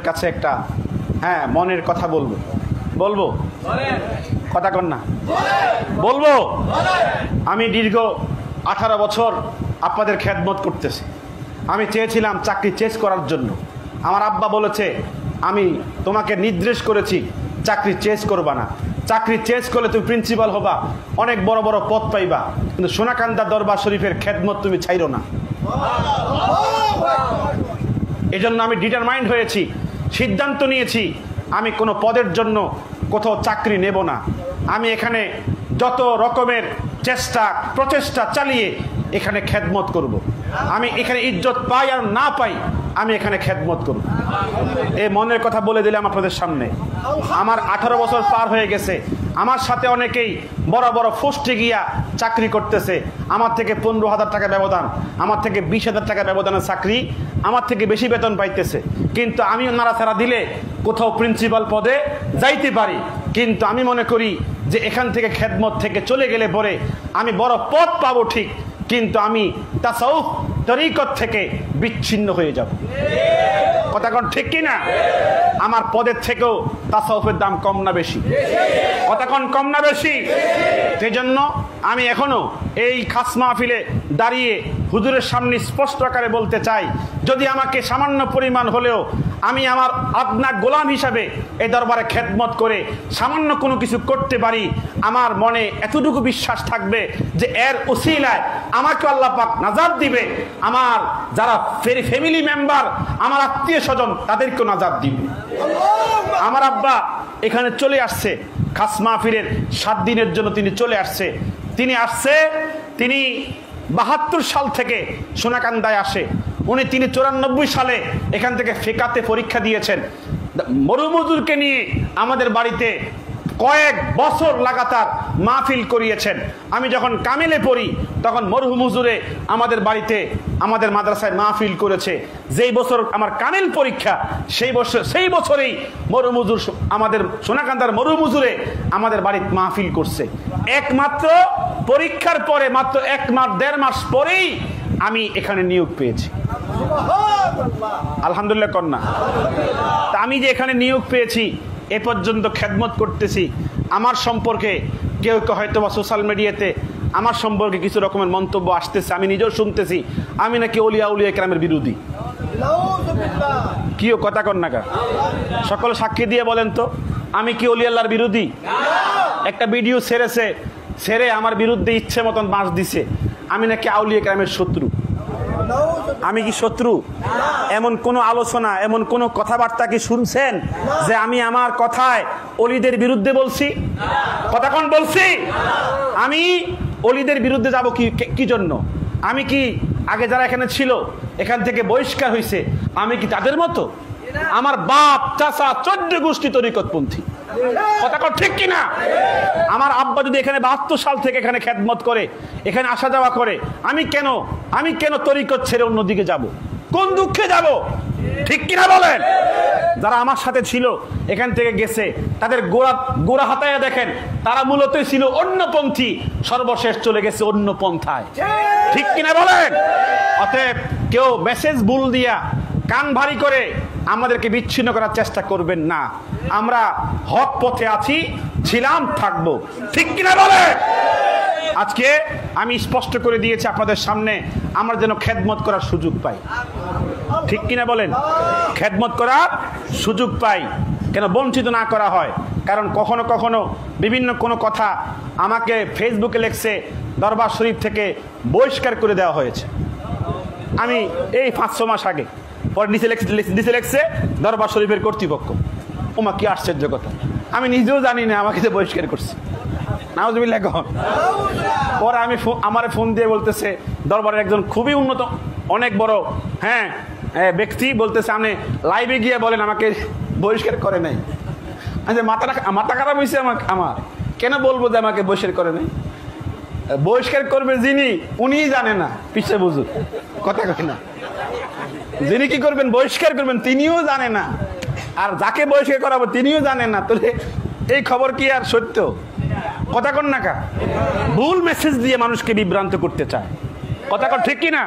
কাছে একটা মনের কথা বলবো বলবো কথা কন না বলবো। আমি দীর্ঘ 18 বছর আপনাদের খেদমত করতেছি। আমি চেয়েছিলাম চাকরি চেঞ্জ করার জন্য। আমার আব্বা বলেছে আমি তোমাকে নির্দেশ করেছি চাকরি চেঞ্জ করবা না, চাকরি চেঞ্জ করলে তুমি প্রিন্সিপাল হবা, অনেক বড় বড় পদ পাইবা, কিন্তু সোনাকান্দা দরবার শরীফের খেদমত তুমি ছাইরো না। এজন্য আমি ডিটারমাইন্ড হয়েছি, সিদ্ধান্ত নিয়েছি আমি কোনো পদের জন্য কোথাও চাকরি নেব না। আমি এখানে যত রকমের প্রচেষ্টা চালিয়ে এখানে খেদমত করব। আমি এখানে ইজ্জত পাই আর না পাই আমি এখানে খেদমত করব। এই মনের কথা বলে দিলাম আপনাদের সামনে। আমার 18 বছর পার হয়ে গেছে। আমার সাথে অনেকেই বড় বড় পোস্টে গিয়া চাকরি করতেছে। আমার থেকে 15,000 টাকা ব্যবধান, আমার থেকে 20,000 টাকা ব্যবধানের চাকরি, আমার থেকে বেশি বেতন পাইতেছে। কিন্তু আমি নাড়াচাড়া দিলে কোথাও প্রিন্সিপাল পদে যাইতে পারি। কিন্তু আমি মনে করি যে এখান থেকে খেদমত থেকে চলে গেলে পরে আমি বড় পদ পাবো ঠিক, কিন্তু আমি তাসাউফ তরিকত থেকে বিচ্ছিন্ন হয়ে যাব। কথা কোন ঠিক কি না? আমার পদের থেকেও তাসাউফের দাম কম না বেশি? কথা কোন কম না বেশি? সেই জন্য আমি এখনো এই খাস মাহফিলে দাঁড়িয়ে হুজুরের সামনে স্পষ্ট আকারে বলতে চাই, যদি আমাকে সামান্য পরিমাণ হলেও আমি আমার আপনার গোলাম হিসাবে এই দরবারে খেদমত করে সামান্য কোনো কিছু করতে পারি, আমার মনে এতটুকু বিশ্বাস থাকবে যে এর উসিলায় আমাকে আল্লাহ পাক নাজাত দিবে, আমার যারা ফ্যামিলি মেম্বার, আমার আত্মীয় স্বজন, তাদেরকেও নাজাত দিবে। আমার আব্বা এখানে চলে আসছে খাস মাহফিলের 7 দিনের জন্য। তিনি চলে আসছে। তিনি 72 সাল থেকে সোনাকান্দায় আসে। তিনি 94 সালে এখান থেকে ফেকাতে পরীক্ষা দিয়েছেন। মরুমজুরকে নিয়ে আমাদের বাড়িতে কয়েক বছর লাগাতার মাহফিল করিয়েছেন। আমি যখন কামিলে পড়ি তখন মরহুম হুজুরে আমাদের বাড়িতে আমাদের মাদ্রাসায় মাহফিল করেছে। যেই বছর আমার কামিল পরীক্ষা সেই বছরেই মরহুম হুজুর আমাদের সোনাকান্দার মরহুম হুজুরে আমাদের বাড়িতে মাহফিল করছে। একমাত্র পরীক্ষার পরে মাত্র 1-1.5 মাস পরেই আমি এখানে নিয়োগ পেয়েছি। আলহামদুলিল্লাহ কন্যা। তা আমি যে এখানে নিয়োগ পেয়েছি এ পর্যন্ত খেদমত করতেছি। আমার সম্পর্কে কেউ হয়তো বা সোশ্যাল মিডিয়াতে আমার সম্পর্কে কিছু রকমের মন্তব্য আসতেছে, আমি নিজেও শুনতেছি আমি নাকি ওলিয়া কেরামের বিরোধী। কিও কথা কন না কা? সকল সাক্ষী দিয়ে বলেন তো, আমি কি ওলি আল্লাহর বিরোধী? একটা ভিডিও ছেড়ে আমার বিরুদ্ধে ইচ্ছে মতন বাঁশ দিছে, আমি নাকি আউলিয়া কেরামের শত্রু। আমি কি শত্রু? এমন কোন আলোচনা, এমন কোন কথাবার্তা কি শুনছেন যে আমি আমার কথায় অলিদের বিরুদ্ধে বলছি? কথা কোন বলছি? আমি অলিদের বিরুদ্ধে যাব কি জন্য? আমি কি আগে যারা এখানে ছিল এখান থেকে বহিষ্কার হয়েছে আমি কি তাদের মতো? আমার বাপ চাচা 14 গোষ্ঠী তরিকতপন্থী। কথা কোন ঠিক কিনা? আমার আব্বা যদি এখানে 72 সাল থেকে এখানে খেদমত করে, এখানে আসা যাওয়া করে, আমি কেন তরিকত ছেড়ে অন্যদিকে যাব? কোন দুঃখে যাব? ঠিক কিনা বলেন? যারা আমার সাথে ছিল এখান থেকে গেছে তাদের গোড়া হাতায় দেখেন, তারা মূলত ছিল অন্যপন্থী, সর্বশেষ চলে গেছে অন্য পন্থায়। ঠিক কিনা বলেন? অতএব কেউ মেসেজ ভুল দিয়া কান ভারী করে আমাদেরকে বিচ্ছিন্ন করার চেষ্টা করবেন না। আমরা হক পথে আছি, ছিলাম, থাকবো। ঠিক কিনা বলেন? আজকে আমি স্পষ্ট করে দিয়েছি আপনাদের সামনে, আমরা যেন খেদমত করার সুযোগ পাই। ঠিক কিনা বলেন? খেদমত করার সুযোগ পাই, কেন বঞ্চিত না করা হয়। কারণ কখনো কখনো বিভিন্ন কোনো কথা আমাকে ফেসবুকে লেখছে দরবার শরীফ থেকে বহিষ্কার করে দেওয়া হয়েছে। আমি এই 5-6 মাস আগে, পরে নিচে লেখছে দরবার শরীফের কর্তৃপক্ষ। ওমা কি আশ্চর্য কথা, আমি নিজেও জানি না আমাকে যে বহিষ্কার করছে। নাউজুবিল্লাহ। পরে আমার ফোন দিয়ে বলতেছে দরবারের একজন খুবই উন্নত অনেক বড় ব্যক্তি বলতেছে আপনি লাইভে গিয়ে বলেন আমাকে বহিষ্কার করে নাই। আচ্ছা, মাথা খারাপ হয়েছে আমার কেন বলবো যে আমাকে বহিষ্কার করে নাই? বহিষ্কার করবে যিনি, উনিই জানে না, পিছিয়ে বুঝুক। কথা কয় না, যিনি কি করবেন বহিষ্কার করবেন তিনিও জানে না, আর যাকে বহিষ্কার করাবো তিনিও জানেন না। তাহলে এই খবর কি আর সত্য? কথা কন না কা? ভুল মেসেজ দিয়ে মানুষকে বিভ্রান্ত করতে চায়। কথা কন ঠিক কিনা?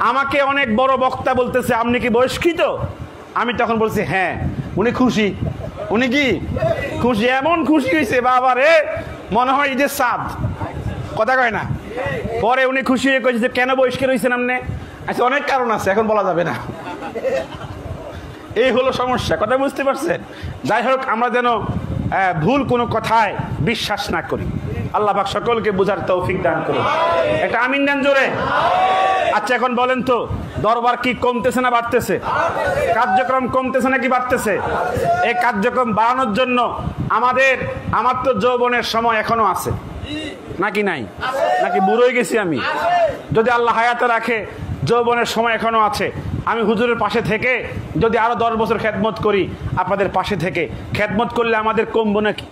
আমাকে অনেক বড় বক্তা বলতেছে আপনি কি বহিষ্কৃত? আমি তখন বলছি হ্যাঁ। উনি খুশি, উনি কি খুশি, এমন খুশি হয়েছে বাবা রে, মনে হয় ঈদের চাঁদ, কথা কয় না। পরে উনি খুশি হয়ে কয়েছে যে কেন বহিষ্কার হয়েছেন আপনি? আচ্ছা অনেক কারণ আছে, এখন বলা যাবে না। এই হলো সমস্যা, কথা বুঝতে পারছেন? যাই হোক, আমরা যেন ভুল কোনো কথায় বিশ্বাস না করি। আল্লাহ পাক সকলকে বুঝার তৌফিক দান করুন। এটা আমিন দেন জোরে। আচ্ছা এখন বলেন তো, দরবার কি কমতেছে না বাড়তেছে? কার্যক্রম কমতেছে নাকি বাড়তেছে? এই কার্যক্রম বাড়ানোর জন্য আমার তো যৌবনের সময় এখনো আছে নাকি নাই? নাকি বুড়ো হয়ে গেছি আমি? যদি আল্লাহ হায়াতে রাখে, যৌবনের সময় এখনো আছে। আমি হুজুরের পাশে থেকে যদি আরো 10 বছর খেদমত করি, আপনাদের পাশে থেকে খেদমত করলে আমাদের কমবো নাকি?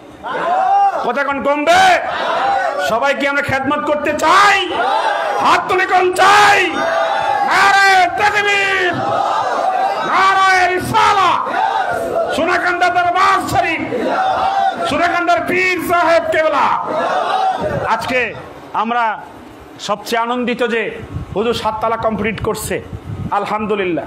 কথা কোন কমবে? সবাই কি আমরা খেদমত করতে চাই? হাত তুলে কোন চাই? নারায়ে তাকবীর, নারায়ে রিসালাহ, সোনাকান্দা দরবার শরীফ, সোনাকান্দার পীর সাহেব কেবলা। আজকে আমরা সবচেয়ে আনন্দিত যে হুজুর 7 তালা কমপ্লিট করছে, আলহামদুলিল্লাহ।